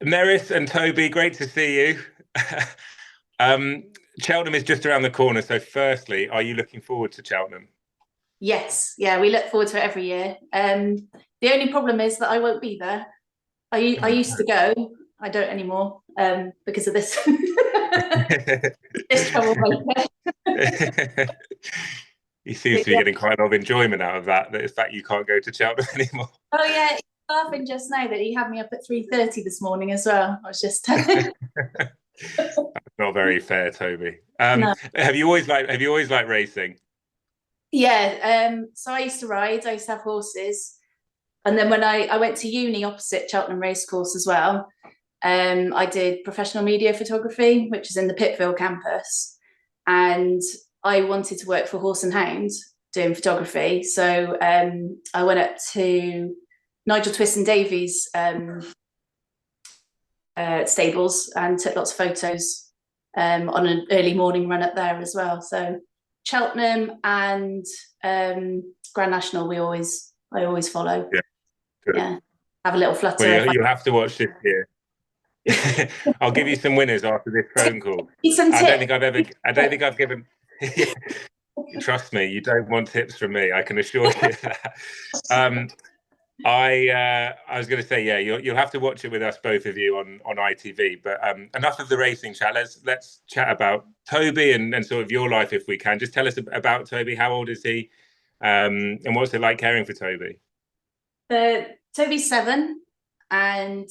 Nerys and Toby, great to see you. um, Cheltenham is just around the corner. So, firstly, are you looking forward to Cheltenham? Yes, yeah, we look forward to it every year. The only problem is that I won't be there. I Oh, used to go. I don't anymore because of this no. this troublemaker. He seems But to be yeah. getting quite a lot of enjoyment out of that. That is that you can't go to Cheltenham anymore. Oh yeah, he's laughing just now that he had me up at 3:30 this morning as well. I was just Not very fair, Toby. no. Have you always liked racing? Yeah, so I used to ride. I used to have horses, and then when I went to uni opposite Cheltenham Racecourse as well. I did professional media photography, which is in the Pittville campus, and I wanted to work for Horse and Hound doing photography. So I went up to Nigel Twist and Davies' stables and took lots of photos on an early morning run up there as well. So Cheltenham and Grand National, I always follow. Yeah, good. Yeah, have a little Well, flutter if you'll have to watch this year. I'll give you some winners after this phone call. some tips. I don't think I've given. Trust me, you don't want tips from me. I can assure you that. I was going to say, yeah, you'll have to watch it with us, both of you, on ITV. But enough of the racing chat. Let's chat about Toby and sort of your life, if we can. Just tell us about Toby. How old is he? And what's it like caring for Toby? Toby's 7, and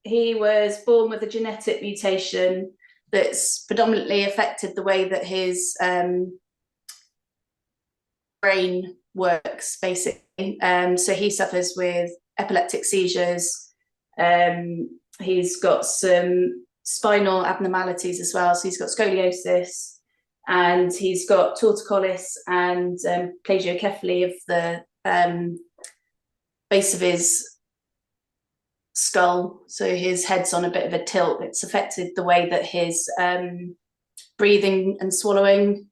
he was born with a genetic mutation that's predominantly affected the way that his brain works, basically. So he suffers with epileptic seizures. He's got some spinal abnormalities as well. So he's got scoliosis, and he's got torticollis and plagiocephaly of the base of his skull. So his head's on a bit of a tilt. It's affected the way that his breathing and swallowing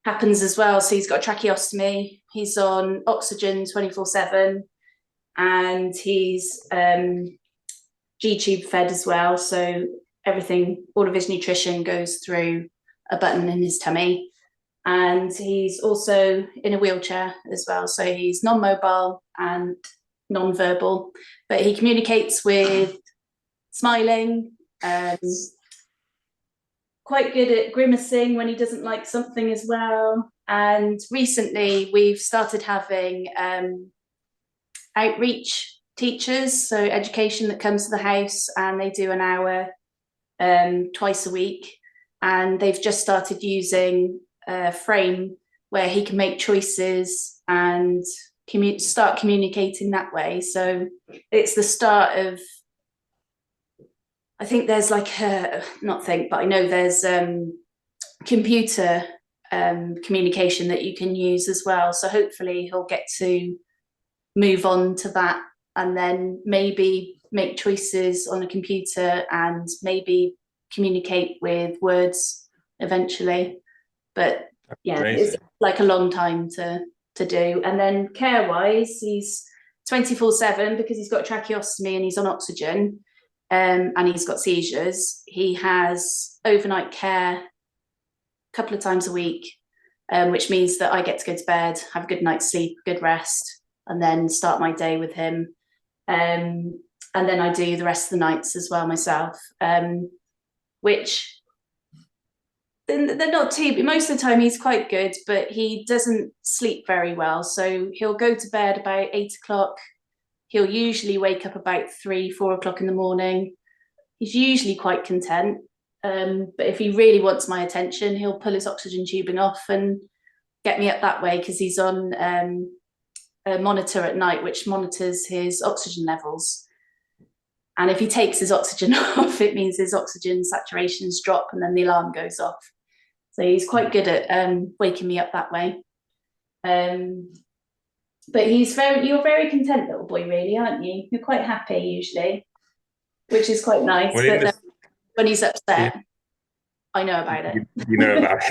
happens as well. So he's got a tracheostomy. He's on oxygen 24/7, and he's G-tube fed as well. So everything, all of his nutrition goes through a button in his tummy. And he's also in a wheelchair as well. So he's non-mobile and non-verbal, but he communicates with smiling, quite good at grimacing when he doesn't like something as well. And recently we've started having outreach teachers, so education that comes to the house, and they do an hour twice a week. And they've just started using a frame where he can make choices and start communicating that way. So it's the start of, I think there's like but I know there's computer communication that you can use as well. So hopefully he'll get to move on to that, and then maybe make choices on a computer and maybe communicate with words eventually. But yeah, it's like a long time to do. And then care wise, he's 24/7 because he's got tracheostomy and he's on oxygen, and he's got seizures. He has overnight care a couple of times a week, which means that I get to go to bed, have a good night's sleep, good rest, and then start my day with him. And then I do the rest of the nights as well myself, which they're not too, most of the time he's quite good, but he doesn't sleep very well. So he'll go to bed about 8 o'clock. He'll usually wake up about 3-4 o'clock in the morning. He's usually quite content. But if he really wants my attention, he'll pull his oxygen tubing off and get me up that way, because he's on a monitor at night which monitors his oxygen levels. And if he takes his oxygen off, it means his oxygen saturations drop and then the alarm goes off. So he's quite good at waking me up that way. But you're very content little boy, really, aren't you? You're quite happy usually, which is quite nice. Well, but when he's upset, yeah, I know about it. you know about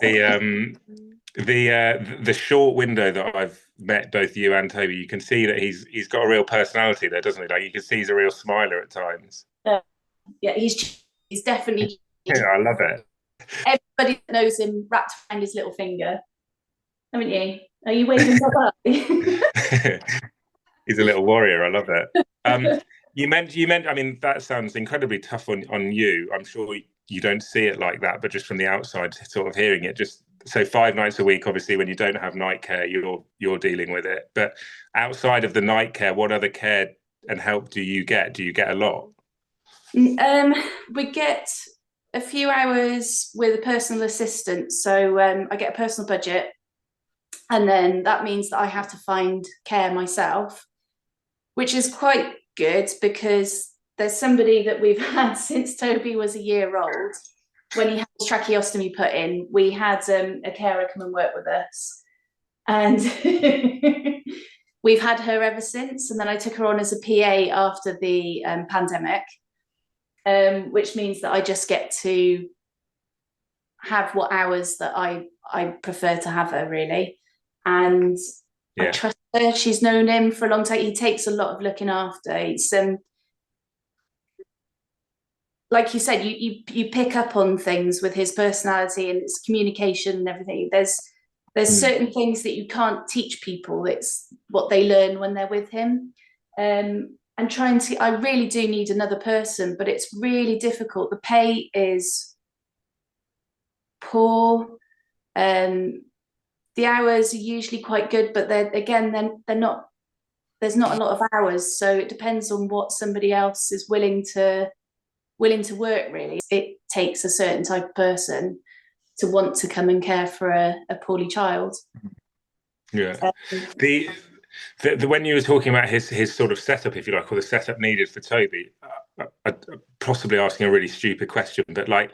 it. the short window that I've met both you and Toby, you can see that he's got a real personality there, doesn't he? Like you can see he's a real smiler at times. Yeah, he's definitely. Yeah, I love it. Everybody that knows him wrapped around his little finger, haven't you? Are you waving bye-bye? He's a little warrior. I love it. You meant. I mean, that sounds incredibly tough on you. I'm sure you don't see it like that, but just from the outside, sort of hearing it, just so 5 nights a week. Obviously, when you don't have night care, you're dealing with it. But outside of the night care, what other care and help do you get? Do you get a lot? We get a few hours with a personal assistant. So I get a personal budget, and then that means that I have to find care myself, which is quite good because there's somebody that we've had since Toby was a year old. When he had his tracheostomy put in, we had a carer come and work with us. And we've had her ever since. And then I took her on as a PA after the pandemic, which means that I just get to have what hours that I prefer to have her, really. And I trust her. She's known him for a long time. He takes a lot of looking after. It's like you said, you pick up on things with his personality and his communication and everything. There's certain things that you can't teach people. It's what they learn when they're with him. And trying to, I really do need another person, but it's really difficult. The pay is poor. The hours are usually quite good, but they're not. There's not a lot of hours, so it depends on what somebody else is willing to work. Really, it takes a certain type of person to want to come and care for a poorly child. Yeah. The when you were talking about his sort of setup, if you like, or the setup needed for Toby, possibly asking a really stupid question, but like,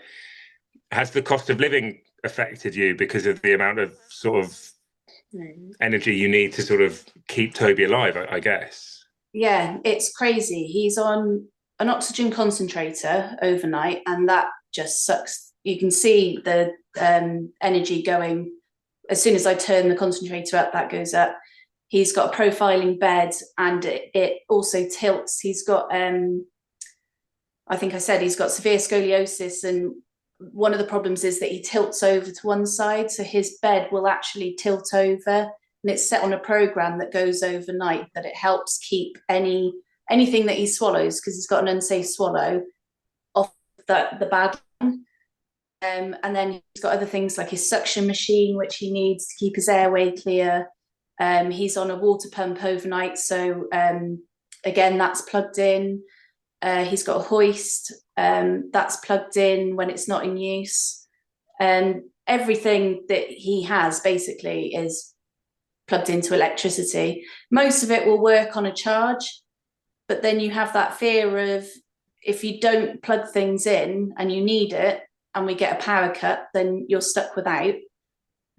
has the cost of living affected you because of the amount of sort of energy you need to sort of keep Toby alive, I guess? Yeah, it's crazy. He's on an oxygen concentrator overnight, and that just sucks. You can see the energy going. As soon as I turn the concentrator up, that goes up. He's got a profiling bed, and it also tilts. He's got, I think I said he's got severe scoliosis, and one of the problems is that he tilts over to one side, so his bed will actually tilt over, and it's set on a program that goes overnight that it helps keep anything that he swallows, because he's got an unsafe swallow, off the bag. And then he's got other things like his suction machine, which he needs to keep his airway clear. He's on a water pump overnight, so again, that's plugged in. He's got a hoist that's plugged in when it's not in use. And everything that he has basically is plugged into electricity. Most of it will work on a charge, but then you have that fear of, if you don't plug things in and you need it and we get a power cut, then you're stuck without.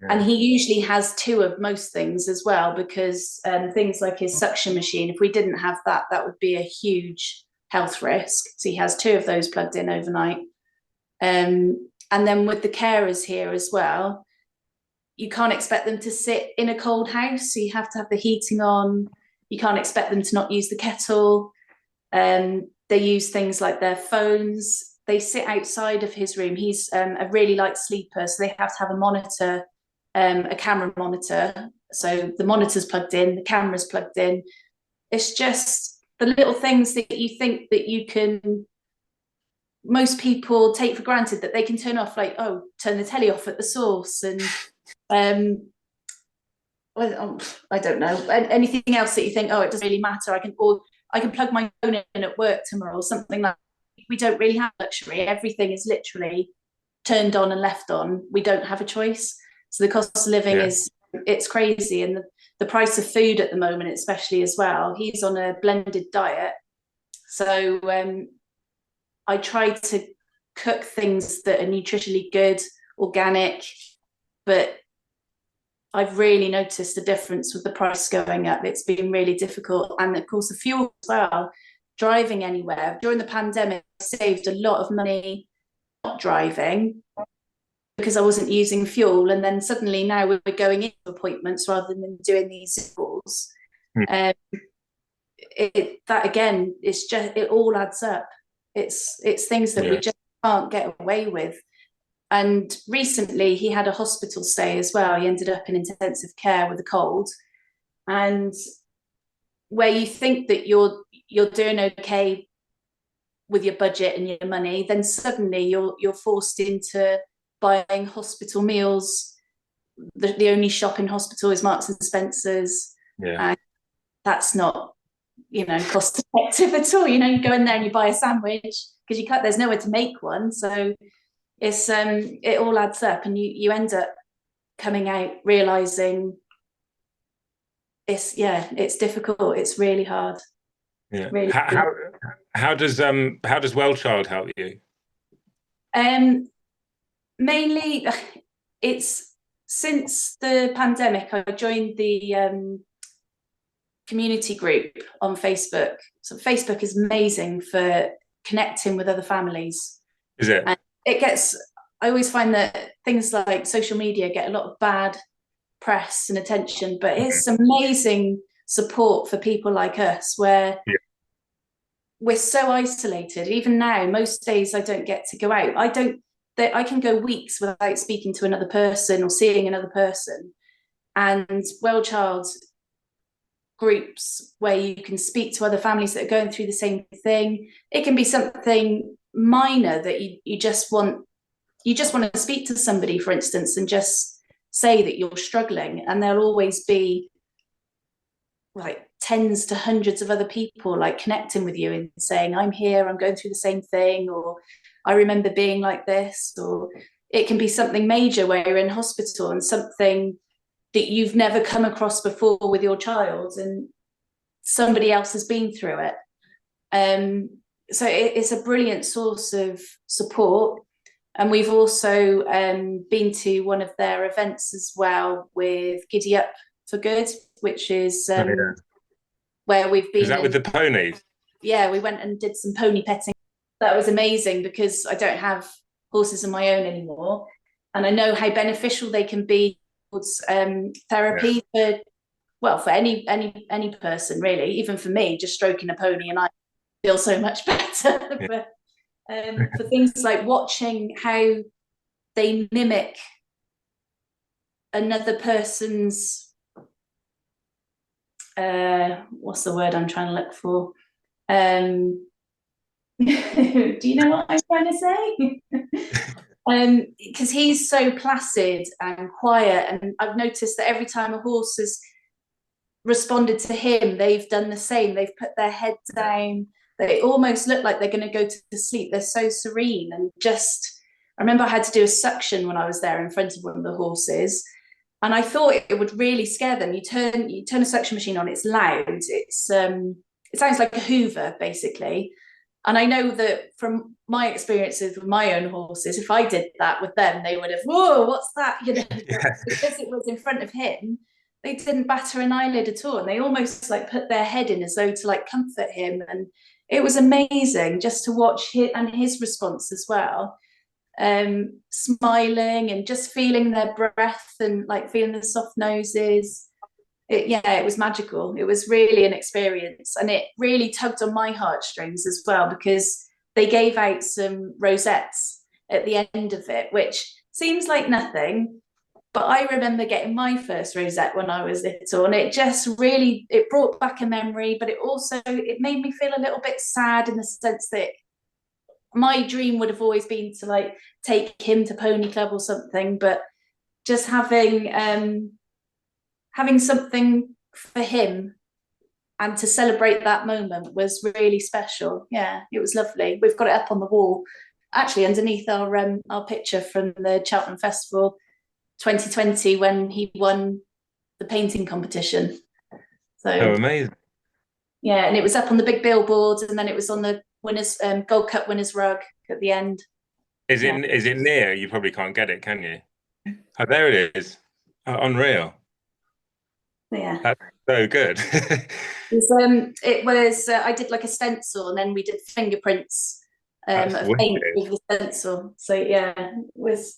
Yeah. And he usually has two of most things as well, because things like his suction machine, if we didn't have that, that would be a huge health risk. So he has two of those plugged in overnight. And then with the carers here as well, you can't expect them to sit in a cold house, so you have to have the heating on. You can't expect them to not use the kettle. They use things like their phones. They sit outside of his room. He's a really light sleeper, so they have to have a monitor, a camera monitor. So the monitor's plugged in, the camera's plugged in. It's just the little things that you think that you can, most people take for granted, that they can turn off, like, oh, turn the telly off at the source, and I don't know, anything else that you think, oh, it doesn't really matter, I can plug my phone in at work tomorrow or something like that. We don't really have luxury. Everything is literally turned on and left on. We don't have a choice. So the cost of living it's crazy. And the price of food at the moment, especially as well, he's on a blended diet. So I try to cook things that are nutritionally good, organic, but I've really noticed a difference with the price going up. It's been really difficult. And of course, the fuel as well, driving anywhere. During the pandemic, I saved a lot of money not driving. because I wasn't using fuel. And then suddenly now we're going into appointments rather than doing these calls. That again, it's just, it all adds up. It's things that we just can't get away with. And recently he had a hospital stay as well. He ended up in intensive care with a cold. And where you think that you're doing okay with your budget and your money, then suddenly you're forced into buying hospital meals. The only shop in hospital is Marks and Spencer's. And that's not, cost effective at all. You go in there and you buy a sandwich because there's nowhere to make one. So it's it all adds up, and you end up coming out realizing it's difficult. It's really hard. Really how does WellChild help you? Mainly it's since the pandemic I joined the community group on Facebook. So Facebook is amazing for connecting with other families. Is it? And I always find that things like social media get a lot of bad press and attention, but it's amazing support for people like us where we're so isolated. Even now, most days I don't get to go out. I can go weeks without speaking to another person or seeing another person. And WellChild groups where you can speak to other families that are going through the same thing. It can be something minor that you just want to speak to somebody, for instance, and just say that you're struggling, and there'll always be like tens to hundreds of other people like connecting with you and saying, I'm here, I'm going through the same thing, or I remember being like this. Or it can be something major where you're in hospital and something that you've never come across before with your child and somebody else has been through it. So it's a brilliant source of support. And we've also been to one of their events as well with Giddy Up for Good, which is where we've been. Is that with the ponies? Yeah, we went and did some pony petting. That was amazing because I don't have horses of my own anymore. And I know how beneficial they can be towards therapy for any person, really. Even for me, just stroking a pony and I feel so much better. But for things like watching how they mimic another person's what's the word I'm trying to look for? Do you know what I'm trying to say? Because he's so placid and quiet, and I've noticed that every time a horse has responded to him, they've done the same. They've put their head down. They almost look like they're going to go to sleep. They're so serene. And I remember I had to do a suction when I was there in front of one of the horses, and I thought it would really scare them. You turn a suction machine on, it's loud. It sounds like a Hoover, basically. And I know that from my experiences with my own horses, if I did that with them, they would have, whoa, what's that? Because it was in front of him, they didn't batter an eyelid at all. And they almost like put their head in as though to like comfort him. And it was amazing just to watch his response as well. Smiling and just feeling their breath and like feeling the soft noses. It was magical. It was really an experience, and it really tugged on my heartstrings as well, because they gave out some rosettes at the end of it, which seems like nothing, but I remember getting my first rosette when I was little, and it brought back a memory, but it made me feel a little bit sad in the sense that my dream would have always been to like take him to pony club or something, but just having something for him and to celebrate that moment was really special. Yeah, it was lovely. We've got it up on the wall, actually, underneath our picture from the Cheltenham Festival 2020 when he won the painting competition. So amazing. Yeah, and it was up on the big billboard, and then it was on the winners Gold Cup winners rug at the end. Is it near? You probably can't get it, can you? Oh, there it is. Unreal. Yeah, that's so good. it was I did like a stencil, and then we did fingerprints of paint with the stencil. So yeah, it was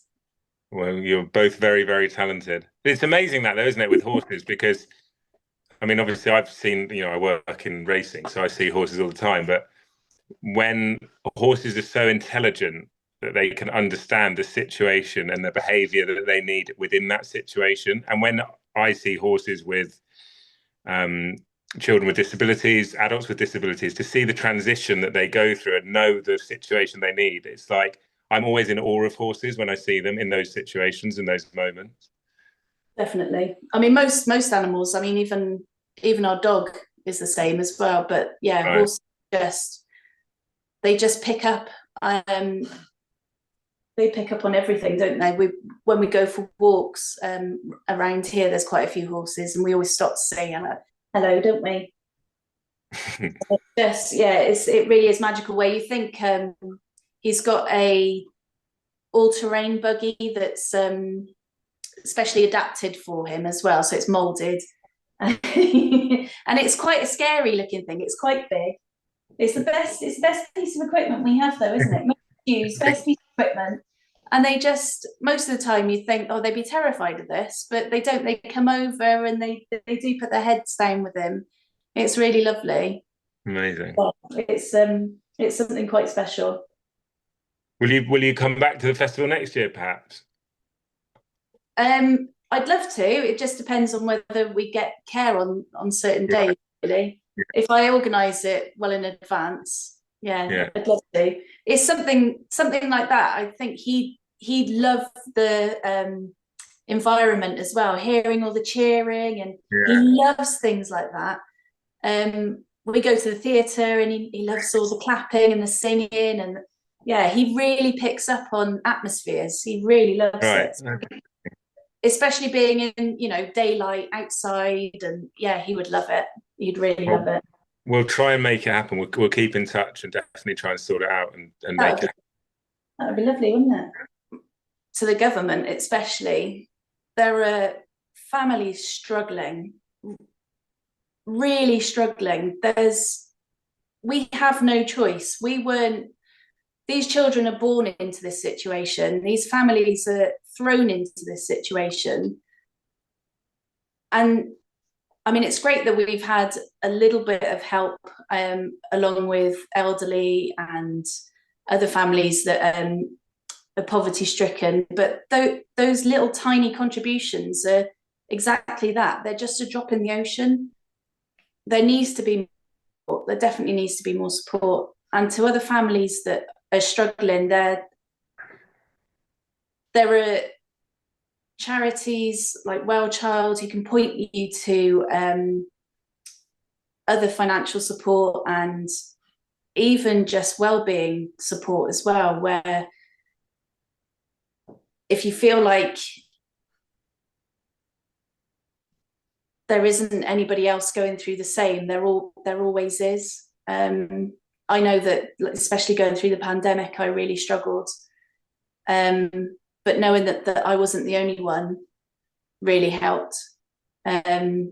Well, you're both very, very talented. It's amazing that though, isn't it, with horses? Because I mean, obviously, I've seen, I work in racing, so I see horses all the time. But when horses are so intelligent that they can understand the situation and the behavior that they need within that situation, and when I see horses with um, children with disabilities, adults with disabilities, to see the transition that they go through and know the situation they need, it's like I'm always in awe of horses when I see them in those situations, in those moments. Definitely. I mean, most animals. I mean, even our dog is the same as well. But yeah, Right. horses just pick up. They pick up on everything, don't they? When we go for walks around here, there's quite a few horses, and we always stop to say hello, don't we? Yes, yeah, it really is magical. Where you think he's got a all-terrain buggy that's specially adapted for him as well, so it's molded, and it's quite a scary looking thing. It's quite big. It's the best piece of equipment we have, though, isn't it? Most use best piece of equipment. And they just, most of the time you think, oh, they'd be terrified of this, but they don't. They come over and they do put their heads down with him. It's really lovely. Amazing. It's something quite special. Will you come back to the festival next year, perhaps? I'd love to. It just depends on whether we get care on certain Right. days, really. Yeah. If I organise it well in advance, Yeah. I'd love to. It's something like that. I think he'd love the environment as well, hearing all the cheering, and he loves things like that. We go to the theatre and he loves all the clapping and the singing, and yeah, he really picks up on atmospheres. He really loves Right. it. Especially being in, daylight outside, and yeah, he would love it. He'd really love it. We'll try and make it happen. We'll keep in touch and definitely try and sort it out and make it happen. That would be lovely, wouldn't it? To the government, especially, there are families struggling, really struggling. We have no choice. These children are born into this situation. These families are thrown into this situation. And I mean, it's great that we've had a little bit of help along with elderly and other families that are poverty stricken. But those little tiny contributions are exactly that. They're just a drop in the ocean. There definitely needs to be more support. And to other families that are struggling, there are charities like WellChild who can point you to other financial support and even just well-being support as well, where if you feel like there isn't anybody else going through the same, there always is. I know that, especially going through the pandemic, I really struggled. But knowing that I wasn't the only one really helped. So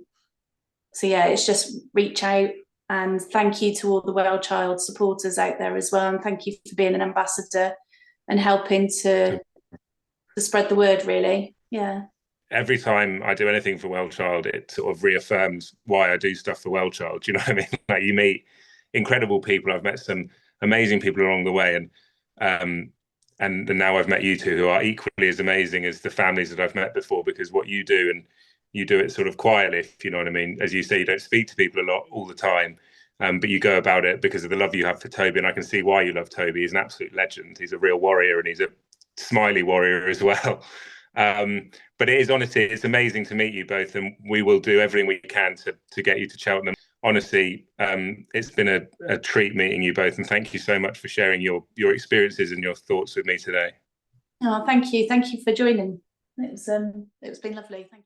yeah, it's just reach out, and thank you to all the WellChild supporters out there as well, and thank you for being an ambassador and helping to spread the word, really. Yeah. Every time I do anything for WellChild, it sort of reaffirms why I do stuff for WellChild. Do you know what I mean? Like, you meet incredible people. I've met some amazing people along the way, and now I've met you two, who are equally as amazing as the families that I've met before, because what you do, and you do it sort of quietly, if you know what I mean. As you say, you don't speak to people a lot all the time, but you go about it because of the love you have for Toby, and I can see why you love Toby. He's an absolute legend. He's a real warrior, and he's a smiley warrior as well. But it is, honestly, it's amazing to meet you both, and we will do everything we can to get you to Cheltenham. Honestly, it's been a treat meeting you both, and thank you so much for sharing your experiences and your thoughts with me today. Oh, thank you for joining. It's been lovely. Thank you.